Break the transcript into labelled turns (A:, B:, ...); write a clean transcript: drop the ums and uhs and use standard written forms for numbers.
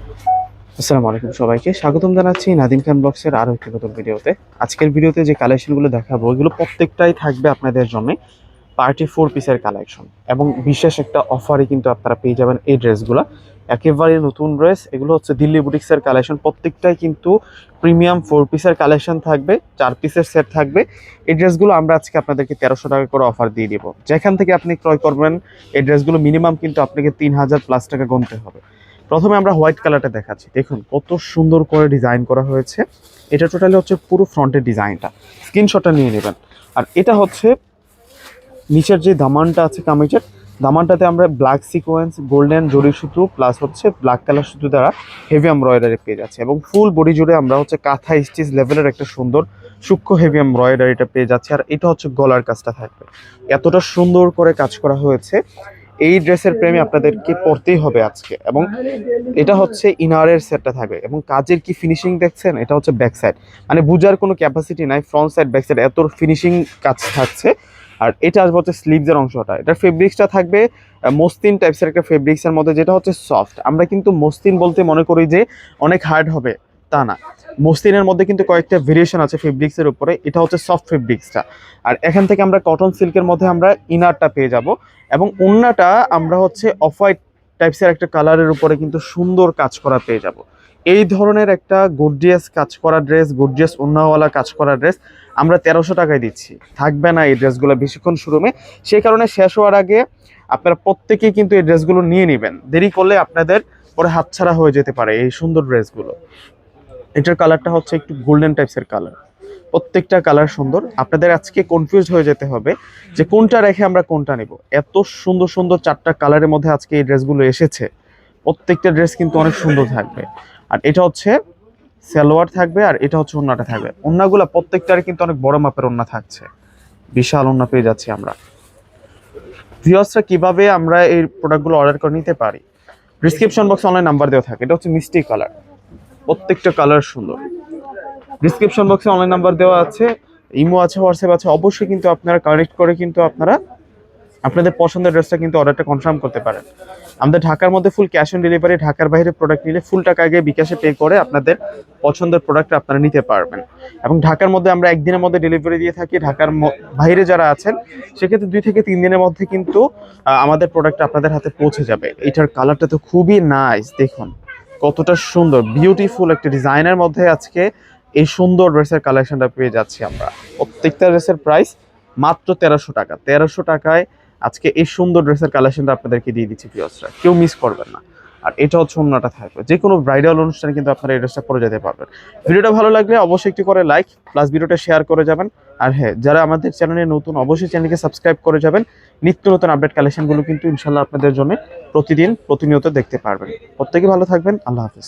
A: আসসালামু আলাইকুম সবাইকে স্বাগতম জানাচ্ছি নাদিম খান ব্লগসের আরও একটি নতুন ভিডিওতে। আজকের ভিডিওতে যে কালেকশনগুলো দেখাবো এগুলো প্রত্যেকটাই থাকবে আপনাদের জন্য পার্টি 4 পিসের কালেকশন এবং বিশেষ একটা অফারে কিন্তু আপনারা পেয়ে যাবেন এই ড্রেসগুলো। একেবারে নতুন ড্রেস, এগুলো হচ্ছে দিল্লি বুটিক্সের কালেকশন। প্রত্যেকটাই কিন্তু প্রিমিয়াম 4 পিসের কালেকশন থাকবে, 4 পিসের সেট থাকবে। এই ড্রেসগুলো আমরা আজকে আপনাদেরকে 1300 টাকা করে অফার দিয়ে দিব। যেখান থেকে আপনি ক্রয় করবেন এই ড্রেসগুলো মিনিমাম কিন্তু আপনাকে 3000+ টাকা গুনতে হবে। প্রথমে আমরা হোয়াইট কালারটা দেখাচ্ছি, দেখুন কত সুন্দর করে ডিজাইন করা হয়েছে। এটা টোটালি হচ্ছে পুরো ফ্রন্টের ডিজাইনটা, স্ক্রিনশটটা নিয়ে নেবেন। আর এটা হচ্ছে নিচের যে দামানটা আছে কামিজের, দামানটাতে আমরা ব্ল্যাক সিকোয়েন্স গোল্ডেন জরি সুতো প্লাস হচ্ছে ব্ল্যাক কালার সুতো দ্বারা হেভি এমব্রয়ডারি পেয়ে যাচ্ছে এবং ফুল বডি জুড়ে আমরা হচ্ছে কাঁথা স্টিচ লেভেলের একটা সুন্দর সূক্ষ্ম হেভি এমব্রয়ডারিটা পেয়ে যাচ্ছে। আর এটা হচ্ছে গলার কাজটা থাকবে, এতটা সুন্দর করে কাজ করা হয়েছে। এই ড্রেসের প্রেমে আপনাদেরকে পড়তেই হবে আজকে। এবং এটা হচ্ছে ইনারের সেটটা থাকবে এবং কাজের কি ফিনিশিং দেখছেন, এটা হচ্ছে ব্যাক সাইড, মানে বুঝার কোনো ক্যাপাসিটি নাই। ফ্রন্ট সাইড ব্যাক সাইড এত ফিনিশিং কাজ থাকছে। আর এটা আসবে হচ্ছে স্লিভসের অংশটা, এটার ফেব্রিক্সটা থাকবে মসলিন টাইপসের একটা ফেব্রিক্সের মধ্যে, যেটা হচ্ছে সফট। আমরা কিন্তু মসলিন বলতে মনে করি যে অনেক হার্ড হবে, তা না। মসলিনের মধ্যে কিন্তু কয়েকটা ভেরিয়েশন আছে ফেব্রিক্সের উপরে, এটা হচ্ছে সফট ফেব্রিক্সটা। আর এখান থেকে আমরা কটন সিল্কের মধ্যে আমরা ইনারটা পেয়ে যাব এবং ওড়নাটা আমরা হচ্ছে অফ হোয়াইট টাইপসের একটা কালারের উপরে কিন্তু সুন্দর কাজ করা পেয়ে যাব। এই ধরনের একটা গর্জিয়াস কাজ করা ড্রেস, গর্জিয়াস ওড়নাওয়ালা কাজ করা ড্রেস আমরা 1300 টাকায় দিচ্ছি। থাকবে না এই ড্রেসগুলো বেশিক্ষণ শোরুমে, সেই কারণে শেষ হওয়ার আগে আপনারা প্রত্যেকেই কিন্তু এই ড্রেসগুলো নিয়ে নেবেন। দেরি করলে আপনাদের পরে হাতছাড়া হয়ে যেতে পারে এই সুন্দর ড্রেসগুলো। এটার কালারটা হচ্ছে একটু গোল্ডেন টাইপসের কালার, প্রত্যেকটা কালার সুন্দর। আপনাদের আজকে কনফিউজ হয়ে যেতে হবে যে কোনটা রেখে আমরা কোনটা নেব। এত সুন্দর সুন্দর 4টা কালারের মধ্যে আজকে এই ড্রেসগুলো এসেছে, প্রত্যেকটা ড্রেস কিন্তু অনেক সুন্দর থাকবে। আর এটা হচ্ছে সালোয়ার থাকবে আর এটা হচ্ছে ওড়নাটা থাকবে। ওড়নাগুলো প্রত্যেকটারই কিন্তু অনেক বড় মাপের ওড়না থাকছে, বিশাল ওড়না পেয়ে যাচ্ছি আমরা। ভিউয়ার্সরা কিভাবে আমরা এই প্রোডাক্টগুলো অর্ডার করে নিতে পারি, ডিসক্রিপশন বক্সে অনলাইন নাম্বার দেওয়া থাকে। এটা হচ্ছে মিষ্টি কালার, প্রত্যেকটা কালার সুন্দর। ডিসক্রিপশন বক্সে অনলাইন নাম্বার দেওয়া আছে, ইমো আছে, হোয়াটসঅ্যাপ আছে। অবশ্যই কিন্তু আপনারা কানেক্ট করে কিন্তু আপনারা আপনাদের পছন্দের ড্রেসটা কিন্তু অর্ডারটা কনফার্ম করতে পারেন। আমাদের ঢাকার মধ্যে ফুল ক্যাশ অন ডেলিভারি, ঢাকার বাইরে প্রোডাক্ট নিলে ফুল টাকা আগে বিকাশে পে করে আপনাদের পছন্দের প্রোডাক্ট আপনারা নিতে পারবেন। এবং ঢাকার মধ্যে আমরা একদিনের মধ্যে ডেলিভারি দিয়ে থাকি। ঢাকার বাইরে যারা আছেন সেক্ষেত্রে 2 থেকে 3 দিনের মধ্যে কিন্তু আমাদের প্রোডাক্ট আপনাদের হাতে পৌঁছে যাবে। এটার কালারটা তো খুবই নাইস, দেখুন কতটা সুন্দর বিউটিফুল একটা ডিজাইনের মধ্যে আজকে এই সুন্দর ড্রেসের কালেকশনটা পেয়ে যাচ্ছি আমরা। প্রত্যেকটা ড্রেসের প্রাইস মাত্র 1300 টাকা। 1300 টাকায় আজকে এই সুন্দর ড্রেসের কালেকশনটা আপনাদেরকে দিয়ে দিচ্ছি ভিউয়ার্সরা, কেউ মিস করবেন না। আর এটা হচ্ছে ওড়নাটা থাকবে, যে কোনো ব্রাইডাল অনুষ্ঠানে কিন্তু আপনারা এই ড্রেসটা পরে যেতে পারবেন। ভিডিওটা ভালো লাগলে অবশ্যই একটু করে লাইক প্লাস ভিডিওটা শেয়ার করে যাবেন। আর হ্যাঁ, যারা আমাদের চ্যানেলে নতুন অবশ্যই চ্যানেলকে সাবস্ক্রাইব করে যাবেন। নিত্য নতুন আপডেট কালেকশনগুলো কিন্তু ইনশাল্লাহ আপনাদের জন্য প্রতিদিন প্রতিনিয়ত দেখতে পারবেন। প্রত্যেকে ভালো থাকবেন, আল্লাহ হাফিজ।